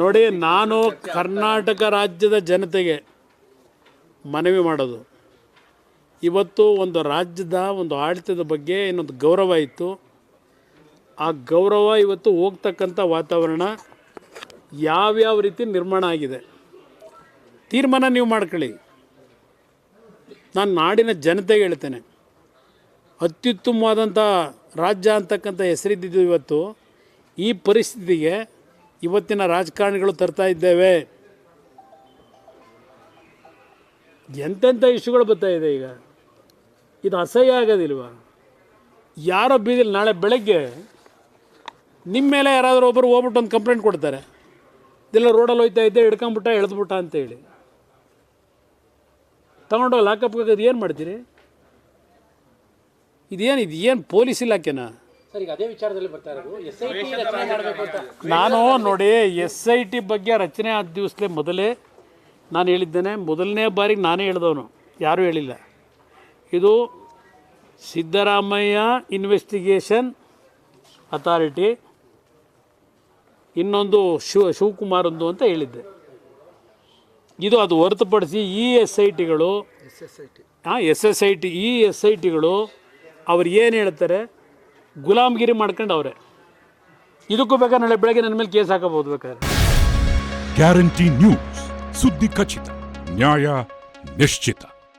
ನೋಡಿ, ನಾನು ಕರ್ನಾಟಕ ರಾಜ್ಯದ ಜನತೆಗೆ ಮನವಿ ಮಾಡೋದು, ಇವತ್ತು ಒಂದು ರಾಜ್ಯದ ಒಂದು ಆಡಳಿತದ ಬಗ್ಗೆ ಇನ್ನೊಂದು ಗೌರವ ಇತ್ತು. ಆ ಗೌರವ ಇವತ್ತು ಹೋಗ್ತಕ್ಕಂಥ ವಾತಾವರಣ ಯಾವ್ಯಾವ ರೀತಿ ನಿರ್ಮಾಣ ಆಗಿದೆ ತೀರ್ಮಾನ ನೀವು ಮಾಡ್ಕೊಳ್ಳಿ. ನಾನು ನಾಡಿನ ಜನತೆಗೆ ಹೇಳ್ತೇನೆ, ಅತ್ಯುತ್ತಮವಾದಂಥ ರಾಜ್ಯ ಅಂತಕ್ಕಂಥ ಹೆಸರಿದ್ದಿದ್ದು ಇವತ್ತು ಈ ಪರಿಸ್ಥಿತಿಗೆ ಇವತ್ತಿನ ರಾಜಕಾರಣಿಗಳು ತರ್ತಾ ಇದ್ದೇವೆ. ಎಂತೆಂಥ ಇಶ್ಯೂಗಳು ಬರ್ತಾಯಿದೆ ಈಗ. ಇದು ಅಸಹ್ಯ ಆಗೋದಿಲ್ವ? ಯಾರೋ ಬೀದಿಲಿ ನಾಳೆ ಬೆಳಗ್ಗೆ ನಿಮ್ಮ ಮೇಲೆ ಯಾರಾದರೂ ಒಬ್ಬರು ಹೋಗ್ಬಿಟ್ಟು ಒಂದು ಕಂಪ್ಲೇಂಟ್ ಕೊಡ್ತಾರೆ, ಇದೆಲ್ಲ ರೋಡಲ್ಲಿ ಹೋಗ್ತಾ ಇದ್ದೆ ಹಿಡ್ಕೊಂಬಿಟ್ಟ ಎಳೆದ್ಬಿಟ್ಟ ಅಂತೇಳಿ ತಗೊಂಡೋಗಿ ಲಾಕಪ್ಗೆ ಏನು ಮಾಡ್ತೀರಿ? ಇದೇನು ಪೊಲೀಸ್ ಇಲಾಖೆನಾ? ಅದೇ ವಿಚಾರದಲ್ಲಿ ಬರ್ತಾ ಇರೋದು ನಾನು ನೋಡಿ, SIT ಬಗ್ಗೆ ರಚನೆ ಆದ ದಿವಸಲೇ ಮೊದಲೇ ನಾನು ಹೇಳಿದ್ದೇನೆ. ಮೊದಲನೇ ಬಾರಿಗೆ ನಾನೇ ಹೇಳಿದವನು, ಯಾರೂ ಹೇಳಿಲ್ಲ. ಇದು ಸಿದ್ದರಾಮಯ್ಯ ಇನ್ವೆಸ್ಟಿಗೇಷನ್ ಅಥಾರಿಟಿ, ಇನ್ನೊಂದು ಶಿವಕುಮಾರ್ ಒಂದು ಅಂತ ಹೇಳಿದ್ದೆ. ಇದು ಅದು ಹೊರತುಪಡಿಸಿ ಈ SITಗಳು SSIT ಈ SITಗಳು ಅವ್ರು ಏನು ಹೇಳ್ತಾರೆ ಗುಲಾಮಗಿರಿ ಮಾಡ್ಕೊಂಡು ಅವರೇ. ಇದಕ್ಕೂ ಬೇಕಾದ್ರೆ ನಾಳೆ ಬೆಳಗ್ಗೆ ನನ್ನ ಮೇಲೆ ಕೇಸ್ ಹಾಕಬಹುದು ಬೇಕಾದ್ರೆ. ಗ್ಯಾರಂಟಿ ನ್ಯೂಸ್, ಸುದ್ದಿ ಖಚಿತ, ನ್ಯಾಯ ನಿಶ್ಚಿತ.